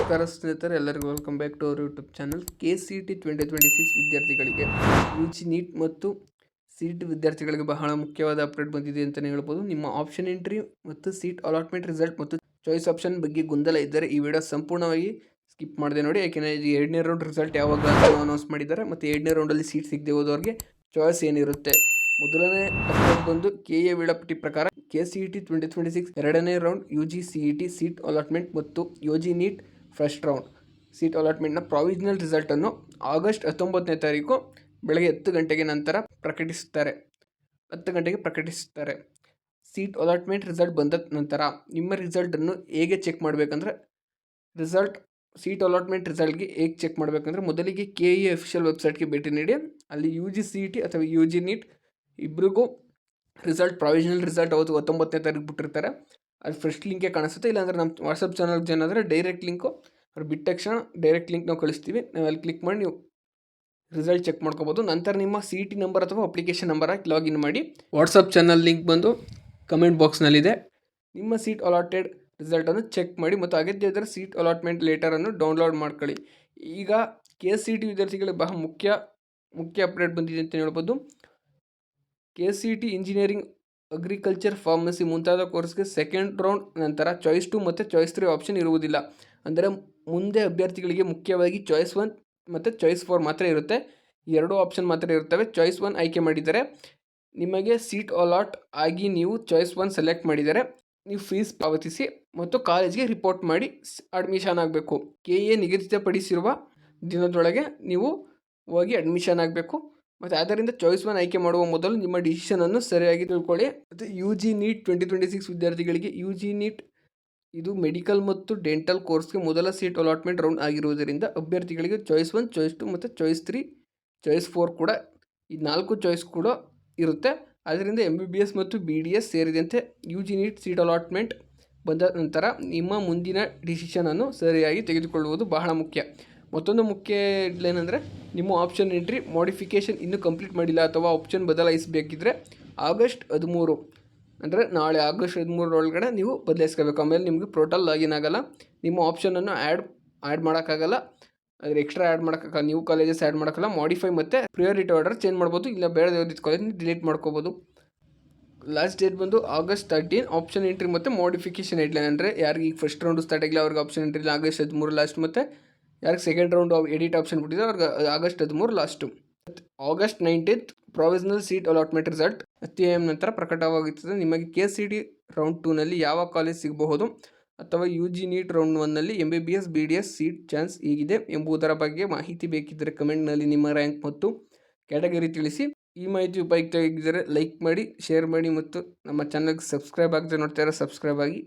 ನಮಸ್ಕಾರ ಸ್ನೇಹಿತರೆ, ಎಲ್ಲರಿಗೂ welcome back to our YouTube channel. KCET 2026 ವಿದ್ಯಾರ್ಥಿಗಳಿಗೆ UG ನೀಟ್ ಮತ್ತು CET ವಿದ್ಯಾರ್ಥಿಗಳಿಗೆ ಬಹಳ ಮುಖ್ಯವಾದ ಅಪ್ಡೇಟ್ ಬಂದಿದೆ ಅಂತಲೇ ಹೇಳ್ಬೋದು. ನಿಮ್ಮ ಆಪ್ಷನ್ ಎಂಟ್ರಿ ಮತ್ತು ಸೀಟ್ ಅಲಾಟ್ಮೆಂಟ್ ರಿಸಲ್ಟ್ ಮತ್ತು ಚಾಯ್ಸ್ ಆಪ್ಷನ್ ಬಗ್ಗೆ ಗೊಂದಲ ಇದ್ದರೆ ಈ ವಿಡಿಯೋ ಸಂಪೂರ್ಣವಾಗಿ ಸ್ಕಿಪ್ ಮಾಡಿದೆ ನೋಡಿ. ಯಾಕೆಂದರೆ ಎರಡನೇ ರೌಂಡ್ ರಿಸಲ್ಟ್ ಯಾವಾಗ ಅನೌನ್ಸ್ ಮಾಡಿದ್ದಾರೆ ಮತ್ತು ಎರಡನೇ ರೌಂಡಲ್ಲಿ ಸೀಟ್ ಸಿಗದೆ ಹೋದವ್ರಿಗೆ ಚಾಯ್ಸ್ ಏನಿರುತ್ತೆ. ಮೊದಲನೇ ಅಪ್ಡೇಟ್ ಬಂದು KA ವೇಳಾಪಟ್ಟಿ ಪ್ರಕಾರ KCET 2026 ಎರಡನೇ round UG CET seat allotment ಮತ್ತು UG NEET first round seat ಅಲಾಟ್ಮೆಂಟ್ನ ಪ್ರಾವಿಷನಲ್ ರಿಸಲ್ಟನ್ನು ಆಗಸ್ಟ್ 19ನೇ ತಾರೀಕು ಬೆಳಗ್ಗೆ 10 ಗಂಟೆಗೆ ನಂತರ ಪ್ರಕಟಿಸುತ್ತಾರೆ. 10 ಗಂಟೆಗೆ ಪ್ರಕಟಿಸುತ್ತಾರೆ. ಸೀಟ್ ಅಲಾಟ್ಮೆಂಟ್ ರಿಸಲ್ಟ್ ಬಂದ ನಂತರ ನಿಮ್ಮ ರಿಸಲ್ಟನ್ನು ಹೇಗೆ ಚೆಕ್ ಮಾಡಬೇಕಂದ್ರೆ ಸೀಟ್ ಅಲಾಟ್ಮೆಂಟ್ ರಿಸಲ್ಟ್ಗೆ ಹೇಗೆ ಚೆಕ್ ಮಾಡಬೇಕಂದ್ರೆ ಮೊದಲಿಗೆ KE ಅಫಿಷಿಯಲ್ ವೆಬ್ಸೈಟ್ಗೆ ಭೇಟಿ ನೀಡಿ. ಅಲ್ಲಿ UG CET ಅಥವಾ UG ನೀಟ್ ಇಬ್ಬರಿಗೂ ರಿಸಲ್ಟ್ ಪ್ರಾವಿಷನಲ್ ರಿಸಲ್ಟ್ ಅವತ್ತು 19ನೇ ತಾರೀಕು ಬಿಟ್ಟಿರ್ತಾರೆ. ಅದು ಫಸ್ಟ್ ಲಿಂಕೇ ಕಾಣಿಸುತ್ತೆ. ಇಲ್ಲಾಂದರೆ ನಮ್ಮ ವಾಟ್ಸಪ್ ಚಾನಲ್ಗೆ ಏನಾದರೆ ಡೈರೆಕ್ಟ್ ಲಿಂಕು ಅವ್ರು ಬಿಟ್ಟ ತಕ್ಷಣ ಡೈರೆಕ್ಟ್ ಲಿಂಕ್ ನಾವು ಕಳಿಸ್ತೀವಿ. ನೀವು ಅಲ್ಲಿ ಕ್ಲಿಕ್ ಮಾಡಿ ನೀವು ರಿಸಲ್ಟ್ ಚೆಕ್ ಮಾಡ್ಕೋಬೋದು. ನಂತರ ನಿಮ್ಮ CET ನಂಬರ್ ಅಥವಾ ಅಪ್ಲಿಕೇಶನ್ ನಂಬರ್ ಹಾಕಿ ಲಾಗಿನ್ ಮಾಡಿ. ವಾಟ್ಸಪ್ ಚಾನಲ್ ಲಿಂಕ್ ಬಂದು ಕಮೆಂಟ್ ಬಾಕ್ಸ್ನಲ್ಲಿದೆ. ನಿಮ್ಮ ಸೀಟ್ ಅಲಾಟೆಡ್ ರಿಸಲ್ಟನ್ನು ಚೆಕ್ ಮಾಡಿ ಮತ್ತು ಅಗತ್ಯ ಇದ್ದರೆ ಸೀಟ್ ಅಲಾಟ್ಮೆಂಟ್ ಲೆಟರನ್ನು ಡೌನ್ಲೋಡ್ ಮಾಡ್ಕೊಳ್ಳಿ. ಈಗ KCET ವಿದ್ಯಾರ್ಥಿಗಳಿಗೆ ಬಹಳ ಮುಖ್ಯ ಅಪ್ಡೇಟ್ ಬಂದಿದೆ ಅಂತ ಹೇಳ್ಬೋದು. KCET ಇಂಜಿನಿಯರಿಂಗ್, ಅಗ್ರಿಕಲ್ಚರ್, ಫಾರ್ಮಸಿ ಮುಂತಾದ ಕೋರ್ಸ್ಗೆ ಸೆಕೆಂಡ್ ರೌಂಡ್ ನಂತರ ಚಾಯ್ಸ್ 2 ಮತ್ತು ಚಾಯ್ಸ್ 3 ಆಪ್ಷನ್ ಇರುವುದಿಲ್ಲ. ಅಂದರೆ ಮುಂದೆ ಅಭ್ಯರ್ಥಿಗಳಿಗೆ ಮುಖ್ಯವಾಗಿ ಚಾಯ್ಸ್ 1 ಮತ್ತು ಚಾಯ್ಸ್ 4 ಮಾತ್ರ ಇರುತ್ತೆ. ಎರಡೂ ಆಪ್ಷನ್ ಮಾತ್ರ ಇರುತ್ತವೆ. ಚಾಯ್ಸ್ 1 ಆಯ್ಕೆ ಮಾಡಿದರೆ ನಿಮಗೆ ಸೀಟ್ ಅಲಾಟ್ ಆಗಿ ನೀವು ಚಾಯ್ಸ್ 1 ಸೆಲೆಕ್ಟ್ ಮಾಡಿದರೆ ನೀವು ಫೀಸ್ ಪಾವತಿಸಿ ಮತ್ತು ಕಾಲೇಜ್ಗೆ ರಿಪೋರ್ಟ್ ಮಾಡಿ ಅಡ್ಮಿಷನ್ ಆಗಬೇಕು. KA ನಿಗದಿತಪಡಿಸಿರುವ ದಿನದೊಳಗೆ ನೀವು ಹೋಗಿ ಅಡ್ಮಿಷನ್ ಆಗಬೇಕು. ಮತ್ತು ಆದ್ದರಿಂದ ಚಾಯ್ಸ್ 1 ಆಯ್ಕೆ ಮಾಡುವ ಮೊದಲು ನಿಮ್ಮ ಡಿಸಿಷನನ್ನು ಸರಿಯಾಗಿ ತಿಳ್ಕೊಳ್ಳಿ. ಮತ್ತು UG ನೀಟ್ 2026 ವಿದ್ಯಾರ್ಥಿಗಳಿಗೆ UG ನೀಟ್ ಇದು ಮೆಡಿಕಲ್ ಮತ್ತು ಡೆಂಟಲ್ ಕೋರ್ಸ್ಗೆ ಮೊದಲ ಸೀಟ್ ಅಲಾಟ್ಮೆಂಟ್ ರೌಂಡ್ ಆಗಿರುವುದರಿಂದ ಅಭ್ಯರ್ಥಿಗಳಿಗೆ ಚಾಯ್ಸ್ 1, ಚಾಯ್ಸ್ 2 ಮತ್ತು ಚಾಯ್ಸ್ 3, ಚಾಯ್ಸ್ 4 ಕೂಡ ಈ 4 ಚಾಯ್ಸ್ ಕೂಡ ಇರುತ್ತೆ. ಆದ್ದರಿಂದ MBBS ಮತ್ತು BDS ಸೇರಿದಂತೆ UG ನೀಟ್ ಸೀಟ್ ಅಲಾಟ್ಮೆಂಟ್ ಬಂದ ನಂತರ ನಿಮ್ಮ ಮುಂದಿನ ಡಿಸಿಷನನ್ನು ಸರಿಯಾಗಿ ತೆಗೆದುಕೊಳ್ಳುವುದು ಬಹಳ ಮುಖ್ಯ. ಮತ್ತೊಂದು ಮುಖ್ಯ ಏನಂದರೆ ನಿಮ್ಮ ಆಪ್ಷನ್ ಎಂಟ್ರಿ ಮಾಡಿಫಿಕೇಷನ್ ಇನ್ನೂ ಕಂಪ್ಲೀಟ್ ಮಾಡಿಲ್ಲ ಅಥವಾ ಆಪ್ಷನ್ ಬದಲಾಯಿಸಬೇಕಿದ್ರೆ ಆಗಸ್ಟ್ 13 ಅಂದರೆ ನಾಳೆ ಆಗಸ್ಟ್ 13 ಒಳಗಡೆ ನೀವು ಬದಲಾಯಿಸ್ಕೋಬೇಕು. ಆಮೇಲೆ ನಿಮಗೆ ಪೋರ್ಟಲ್ ಲಾಗಿನ್ ಆಗೋಲ್ಲ. ನಿಮ್ಮ ಆಪ್ಷನನ್ನು ಆ್ಯಡ್ ಮಾಡೋಕ್ಕಾಗಲ್ಲ. ಅದ್ರ ಎಕ್ಸ್ಟ್ರಾ ಆ್ಯಡ್ ಮಾಡೋಕ್ಕಾಗಲ್ಲ. ನ್ಯೂ ಕಾಲೇಜಸ್ ಆ್ಯಡ್ ಮಾಡೋಕ್ಕಲ್ಲ. ಮಾಡಿಫೈ ಮತ್ತು ಪ್ರಿಯಾರಿಟಿ ಆರ್ಡರ್ ಚೇಂಜ್ ಮಾಡ್ಬೋದು. ಇಲ್ಲ ಬೇರೆ ಕಾಲೇಜ್ ಡಿಲೀಟ್ ಮಾಡ್ಕೋಬೋದು. ಲಾಸ್ಟ್ ಡೇಟ್ ಬಂದು ಆಗಸ್ಟ್ 13. ಆಪ್ಷನ್ ಎಂಟ್ರಿ ಮತ್ತು ಮಾಡಿಫಿಕೇಷನ್ ಹೆಡ್ಲೈನ್ ಅಂದರೆ ಯಾರಿಗೆ ಈಗ ಫಸ್ಟ್ ರೌಂಡು ಸ್ಟಾರ್ಟ್ ಆಗಿಲ್ಲ ಅವ್ರಿಗೆ ಆಪ್ಷನ್ ಎಂಟ್ರಿ ಆಗಸ್ಟ್ 13 ಲಾಸ್ಟ್. ಮತ್ತು ಯಾರಿಗೆ ಸೆಕೆಂಡ್ ರೌಂಡ್ ಎಡಿಟ್ ಆಪ್ಷನ್ ಬಿಟ್ಟಿದ್ದಾರೆ ಅವ್ರಿಗೆ August 13 last. August 19 provisional seat allotment result 10 AM ನಂತರ ಪ್ರಕಟವಾಗುತ್ತದೆ. ನಿಮಗೆ KCET ರೌಂಡ್ 2ನಲ್ಲಿ ಯಾವ ಕಾಲೇಜ್ ಸಿಗಬಹುದು ಅಥವಾ UG ನೀಟ್ ರೌಂಡ್ 1ನಲ್ಲಿ MBBS BDS ಸೀಟ್ ಚಾನ್ಸ್ ಹೇಗಿದೆ ಎಂಬುದರ ಬಗ್ಗೆ ಮಾಹಿತಿ ಬೇಕಿದ್ದರೆ ಕಮೆಂಟ್ನಲ್ಲಿ ನಿಮ್ಮ ರ್ಯಾಂಕ್ ಮತ್ತು ಕ್ಯಾಟಗರಿ ತಿಳಿಸಿ. ಈ ಮಾಹಿತಿ ಉಪಯುಕ್ತವಾಗಿದ್ದರೆ ಲೈಕ್ ಮಾಡಿ, ಶೇರ್ ಮಾಡಿ ಮತ್ತು ನಮ್ಮ ಚಾನಲ್ಗೆ ಸಬ್ಸ್ಕ್ರೈಬ್ ಆಗದೆ ನೋಡ್ತಾ ಇರೋ ಸಬ್ಸ್ಕ್ರೈಬ್ ಆಗಿ.